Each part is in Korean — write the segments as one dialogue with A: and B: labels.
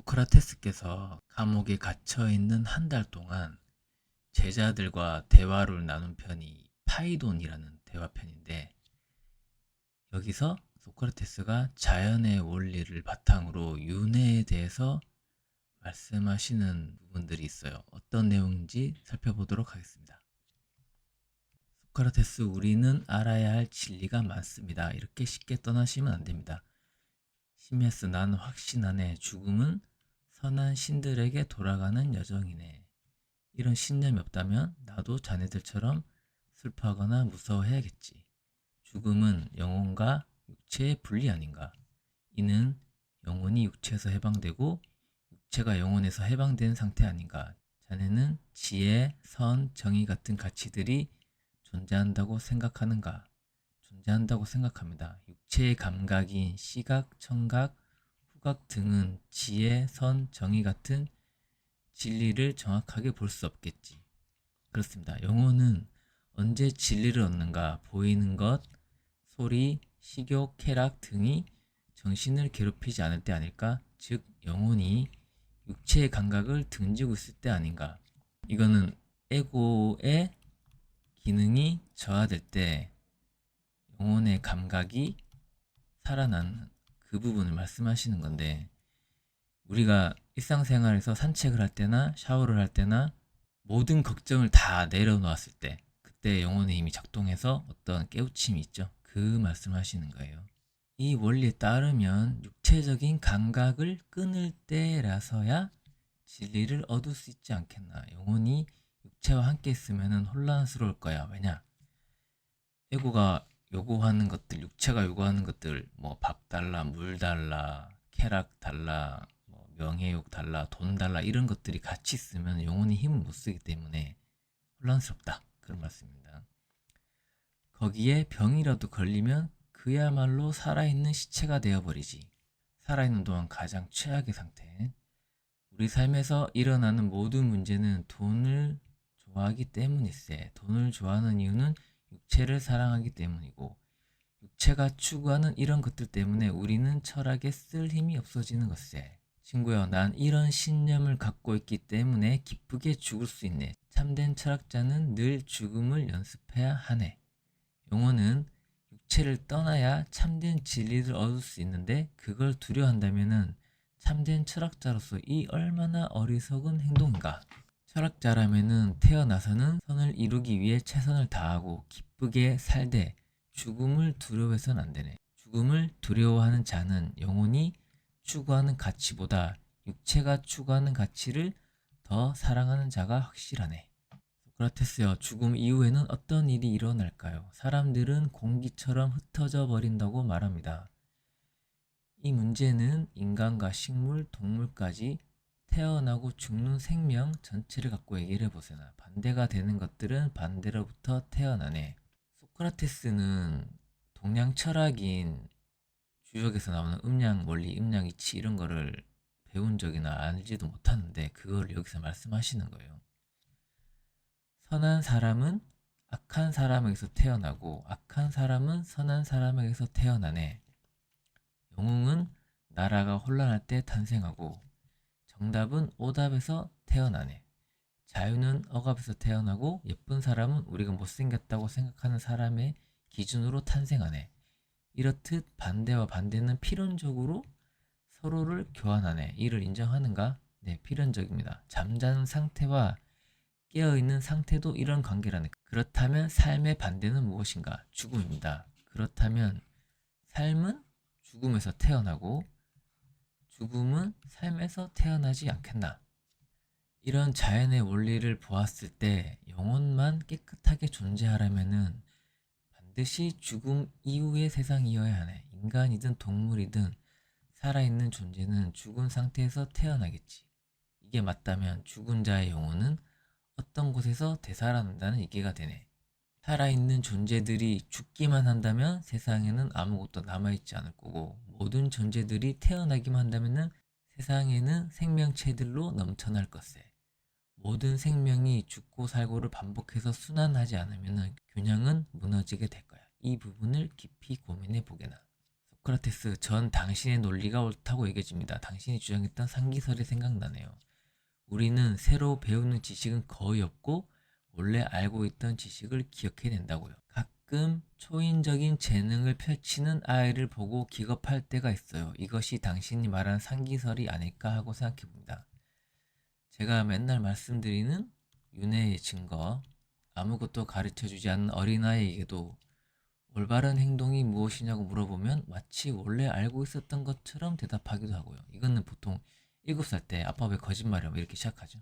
A: 소크라테스께서 감옥에 갇혀 있는 한 달 동안 제자들과 대화를 나눈 편이 파이돈이라는 대화편인데, 여기서 소크라테스가 자연의 원리를 바탕으로 윤회에 대해서 말씀하시는 부분들이 있어요. 어떤 내용인지 살펴보도록 하겠습니다. 소크라테스, 우리는 알아야 할 진리가 많습니다. 이렇게 쉽게 떠나시면 안 됩니다. 시메스, 나는 확신하네. 죽음은 선한 신들에게 돌아가는 여정이네. 이런 신념이 없다면 나도 자네들처럼 슬퍼하거나 무서워해야겠지. 죽음은 영혼과 육체의 분리 아닌가? 이는 영혼이 육체에서 해방되고 육체가 영혼에서 해방된 상태 아닌가? 자네는 지혜, 선, 정의 같은 가치들이 존재한다고 생각하는가? 존재한다고 생각합니다. 육체의 감각인 시각, 청각, 후각 등은 지혜, 선, 정의 같은 진리를 정확하게 볼 수 없겠지. 그렇습니다. 영혼은 언제 진리를 얻는가? 보이는 것, 소리, 식욕, 쾌락 등이 정신을 괴롭히지 않을 때 아닐까? 즉, 영혼이 육체의 감각을 등지고 있을 때 아닌가? 이거는 에고의 기능이 저하될 때 영혼의 감각이 살아나는 그 부분을 말씀하시는 건데, 우리가 일상생활에서 산책을 할 때나 샤워를 할 때나 모든 걱정을 다 내려놓았을 때, 그때 영혼의 힘이 작동해서 어떤 깨우침이 있죠. 그 말씀하시는 거예요. 이 원리에 따르면 육체적인 감각을 끊을 때라서야 진리를 얻을 수 있지 않겠나. 영혼이 육체와 함께 있으면 혼란스러울 거야. 왜냐? 에고가 요구하는 것들, 육체가 요구하는 것들, 뭐 밥 달라, 물 달라, 쾌락 달라, 뭐 명예욕 달라, 돈 달라, 이런 것들이 같이 있으면 영혼이 힘을 못 쓰기 때문에 혼란스럽다. 그런 말씀입니다. 거기에 병이라도 걸리면 그야말로 살아있는 시체가 되어버리지. 살아있는 동안 가장 최악의 상태. 우리 삶에서 일어나는 모든 문제는 돈을 좋아하기 때문일세. 돈을 좋아하는 이유는 육체를 사랑하기 때문이고, 육체가 추구하는 이런 것들 때문에 우리는 철학에 쓸 힘이 없어지는 것세. 친구여, 난 이런 신념을 갖고 있기 때문에 기쁘게 죽을 수 있네. 참된 철학자는 늘 죽음을 연습해야 하네. 영혼은 육체를 떠나야 참된 진리를 얻을 수 있는데, 그걸 두려워한다면 참된 철학자로서 이 얼마나 어리석은 행동인가. 철학자라면은 태어나서는 선을 이루기 위해 최선을 다하고 기쁘게 살되 죽음을 두려워해서는 안 되네. 죽음을 두려워하는 자는 영혼이 추구하는 가치보다 육체가 추구하는 가치를 더 사랑하는 자가 확실하네. 소크라테스여, 죽음 이후에는 어떤 일이 일어날까요? 사람들은 공기처럼 흩어져 버린다고 말합니다. 이 문제는 인간과 식물, 동물까지 태어나고 죽는 생명 전체를 갖고 얘기를 해보세요. 반대가 되는 것들은 반대로부터 태어나네. 소크라테스는 동양 철학인 주역에서 나오는 음양 원리, 음양 이치 이런 거를 배운 적이나 알지도 못하는데 그걸 여기서 말씀하시는 거예요. 선한 사람은 악한 사람에게서 태어나고 악한 사람은 선한 사람에게서 태어나네. 영웅은 나라가 혼란할 때 탄생하고 정답은 오답에서 태어나네. 자유는 억압에서 태어나고 예쁜 사람은 우리가 못생겼다고 생각하는 사람의 기준으로 탄생하네. 이렇듯 반대와 반대는 필연적으로 서로를 교환하네. 이를 인정하는가? 네, 필연적입니다. 잠자는 상태와 깨어있는 상태도 이런 관계라네. 그렇다면 삶의 반대는 무엇인가? 죽음입니다. 그렇다면 삶은 죽음에서 태어나고 죽음은 삶에서 태어나지 않겠나? 이런 자연의 원리를 보았을 때 영혼만 깨끗하게 존재하려면은 반드시 죽음 이후의 세상이어야 하네. 인간이든 동물이든 살아있는 존재는 죽은 상태에서 태어나겠지. 이게 맞다면 죽은 자의 영혼은 어떤 곳에서 되살아난다는 얘기가 되네. 살아있는 존재들이 죽기만 한다면 세상에는 아무것도 남아있지 않을 거고, 모든 존재들이 태어나기만 한다면 세상에는 생명체들로 넘쳐날 것세. 모든 생명이 죽고 살고를 반복해서 순환하지 않으면 균형은 무너지게 될 거야. 이 부분을 깊이 고민해 보게나. 소크라테스, 전 당신의 논리가 옳다고 여겨집니다. 당신이 주장했던 상기설이 생각나네요. 우리는 새로 배우는 지식은 거의 없고 원래 알고 있던 지식을 기억해낸다고요. 가끔 초인적인 재능을 펼치는 아이를 보고 기겁할 때가 있어요. 이것이 당신이 말한 상기설이 아닐까 하고 생각해봅니다. 제가 맨날 말씀드리는 윤회의 증거, 아무것도 가르쳐주지 않는 어린아이에게도 올바른 행동이 무엇이냐고 물어보면 마치 원래 알고 있었던 것처럼 대답하기도 하고요. 이거는 보통 7살 때 아빠 왜 거짓말이야? 이렇게 시작하죠.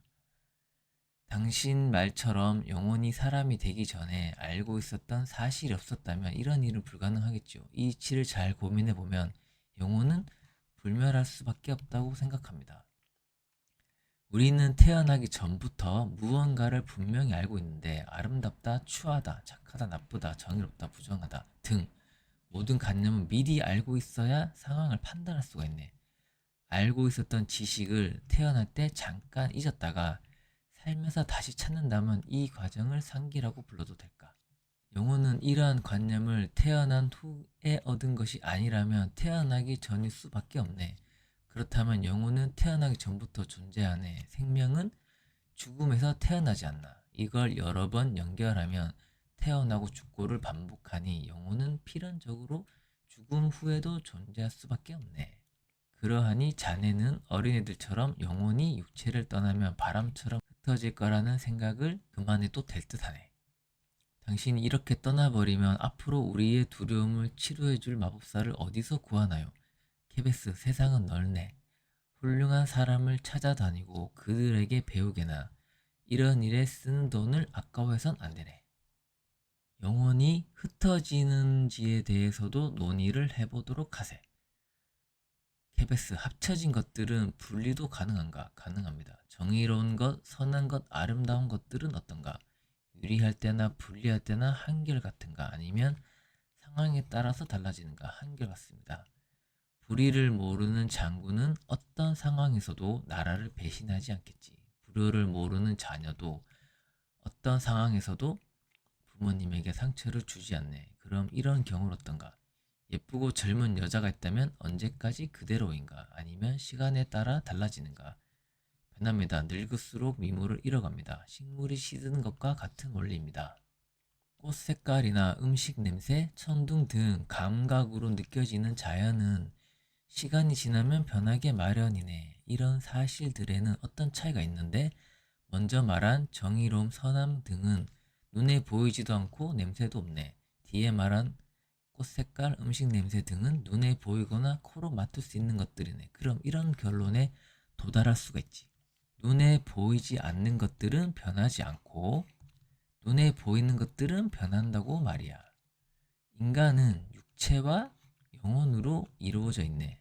A: 당신 말처럼 영원히 사람이 되기 전에 알고 있었던 사실이 없었다면 이런 일은 불가능하겠죠. 이 이치를 잘 고민해보면 영혼은 불멸할 수밖에 없다고 생각합니다. 우리는 태어나기 전부터 무언가를 분명히 알고 있는데 아름답다, 추하다, 착하다, 나쁘다, 정의롭다, 부정하다 등 모든 관념은 미리 알고 있어야 상황을 판단할 수가 있네. 알고 있었던 지식을 태어날 때 잠깐 잊었다가 살면서 다시 찾는다면 이 과정을 상기라고 불러도 될까? 영혼은 이러한 관념을 태어난 후에 얻은 것이 아니라면 태어나기 전일 수밖에 없네. 그렇다면 영혼은 태어나기 전부터 존재하네. 생명은 죽음에서 태어나지 않나. 이걸 여러 번 연결하면 태어나고 죽고를 반복하니 영혼은 필연적으로 죽음 후에도 존재할 수밖에 없네. 그러하니 자네는 어린애들처럼 영혼이 육체를 떠나면 바람처럼 흩어질 거라는 생각을 그만해도 될 듯하네. 당신이 이렇게 떠나버리면 앞으로 우리의 두려움을 치료해줄 마법사를 어디서 구하나요? 케베스, 세상은 넓네. 훌륭한 사람을 찾아다니고 그들에게 배우게나 이런 일에 쓰는 돈을 아까워해선 안 되네. 영혼이 흩어지는지에 대해서도 논의를 해보도록 하세. 케베스, 합쳐진 것들은 분리도 가능한가? 가능합니다. 정의로운 것, 선한 것, 아름다운 것들은 어떤가? 유리할 때나 분리할 때나 한결같은가? 아니면 상황에 따라서 달라지는가? 한결같습니다. 불의를 모르는 장군은 어떤 상황에서도 나라를 배신하지 않겠지. 불효를 모르는 자녀도 어떤 상황에서도 부모님에게 상처를 주지 않네. 그럼 이런 경우는 어떤가? 예쁘고 젊은 여자가 있다면 언제까지 그대로인가? 아니면 시간에 따라 달라지는가? 변합니다. 늙을수록 미모를 잃어갑니다. 식물이 시드는 것과 같은 원리입니다. 꽃 색깔이나 음식 냄새, 천둥 등 감각으로 느껴지는 자연은 시간이 지나면 변하게 마련이네. 이런 사실들에는 어떤 차이가 있는데 먼저 말한 정의로움, 선함 등은 눈에 보이지도 않고 냄새도 없네. 뒤에 말한 꽃 색깔, 음식 냄새 등은 눈에 보이거나 코로 맡을 수 있는 것들이네. 그럼 이런 결론에 도달할 수가 있지. 눈에 보이지 않는 것들은 변하지 않고 눈에 보이는 것들은 변한다고 말이야. 인간은 육체와 영혼으로 이루어져 있네.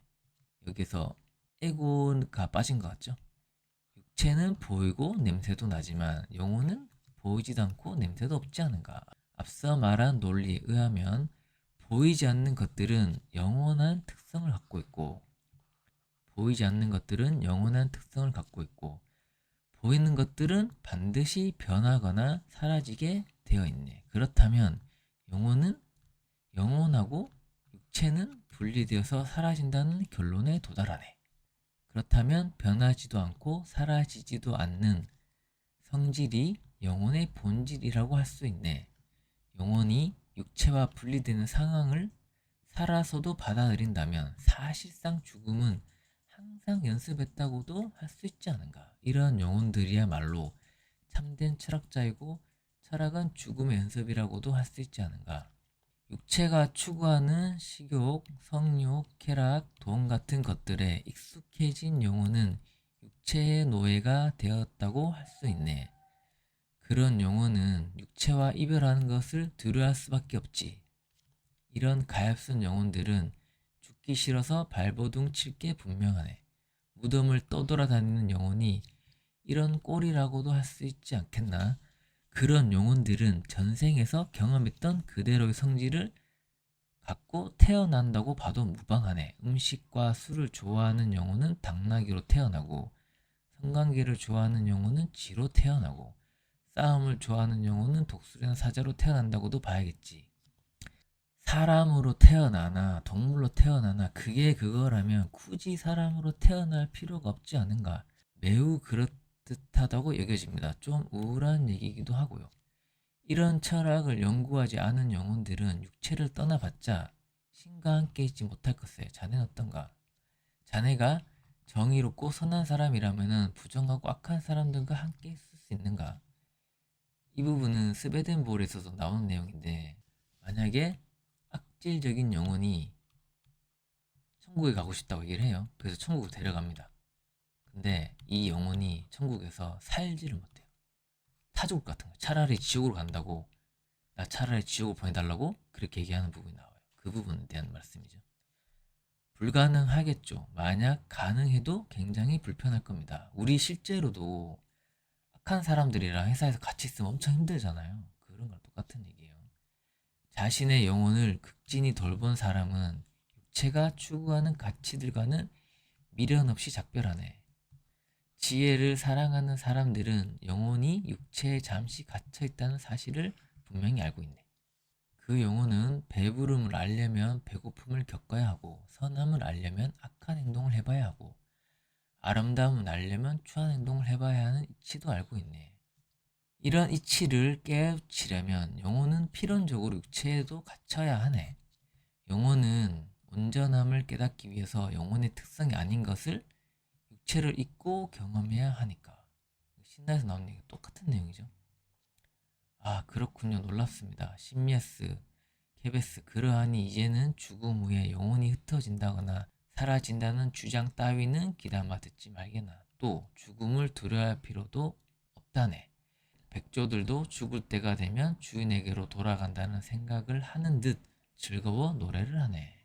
A: 여기서 에고가 빠진 것 같죠? 육체는 보이고 냄새도 나지만 영혼은 보이지도 않고 냄새도 없지 않은가? 앞서 말한 논리에 의하면 보이지 않는 것들은 영원한 특성을 갖고 있고 보이지 않는 것들은 영원한 특성을 갖고 있고 보이는 것들은 반드시 변하거나 사라지게 되어 있네. 그렇다면 영혼은 영원하고 육체는 분리되어서 사라진다는 결론에 도달하네. 그렇다면 변하지도 않고 사라지지도 않는 성질이 영혼의 본질이라고 할 수 있네. 영혼이 육체와 분리되는 상황을 살아서도 받아들인다면 사실상 죽음은 항상 연습했다고도 할 수 있지 않은가. 이런 영혼들이야말로 참된 철학자이고 철학은 죽음의 연습이라고도 할 수 있지 않은가. 육체가 추구하는 식욕, 성욕, 쾌락, 돈 같은 것들에 익숙해진 영혼은 육체의 노예가 되었다고 할 수 있네. 그런 영혼은 육체와 이별하는 것을 두려워할 수밖에 없지. 이런 가엾은 영혼들은 죽기 싫어서 발버둥 칠 게 분명하네. 무덤을 떠돌아다니는 영혼이 이런 꼴이라고도 할 수 있지 않겠나? 그런 영혼들은 전생에서 경험했던 그대로의 성질을 갖고 태어난다고 봐도 무방하네. 음식과 술을 좋아하는 영혼은 당나귀로 태어나고 성관계를 좋아하는 영혼은 쥐로 태어나고 싸움을 좋아하는 영혼은 독수리나 사자로 태어난다고도 봐야겠지. 사람으로 태어나나 동물로 태어나나 그게 그거라면 굳이 사람으로 태어날 필요가 없지 않은가. 매우 그렇듯하다고 여겨집니다. 좀 우울한 얘기이기도 하고요. 이런 철학을 연구하지 않은 영혼들은 육체를 떠나봤자 신과 함께 있지 못할 것에 자네는 어떤가? 자네가 정의롭고 선한 사람이라면 부정하고 악한 사람들과 함께 있을 수 있는가? 이 부분은 스웨덴볼에서도 나오는 내용인데, 만약에 악질적인 영혼이 천국에 가고 싶다고 얘기를 해요. 그래서 천국으로 데려갑니다. 근데 이 영혼이 천국에서 살지를 못해요. 타족 같은 거. 차라리 지옥으로 간다고, 나 차라리 지옥을 보내달라고 그렇게 얘기하는 부분이 나와요. 그 부분에 대한 말씀이죠. 불가능하겠죠. 만약 가능해도 굉장히 불편할 겁니다. 우리 실제로도 악한 사람들이랑 회사에서 같이 있으면 엄청 힘들잖아요. 그런 거랑 똑같은 얘기예요. 자신의 영혼을 극진히 돌본 사람은 육체가 추구하는 가치들과는 미련 없이 작별하네. 지혜를 사랑하는 사람들은 영혼이 육체에 잠시 갇혀 있다는 사실을 분명히 알고 있네. 그 영혼은 배부름을 알려면 배고픔을 겪어야 하고, 선함을 알려면 악한 행동을 해봐야 하고, 아름다움을 알려면 추한 행동을 해봐야 하는 이치도 알고 있네. 이런 이치를 깨우치려면 영혼은 필연적으로 육체에도 갇혀야 하네. 영혼은 온전함을 깨닫기 위해서 영혼의 특성이 아닌 것을 육체를 잊고 경험해야 하니까. 신라에서 나온 얘기 똑같은 내용이죠. 아, 그렇군요. 놀랍습니다. 심예스, 케베스, 그러하니 이제는 죽음 후에 영혼이 흩어진다거나 사라진다는 주장 따위는 귀담아 듣지 말게나. 또 죽음을 두려워할 필요도 없다네. 백조들도 죽을 때가 되면 주인에게로 돌아간다는 생각을 하는 듯 즐거워 노래를 하네.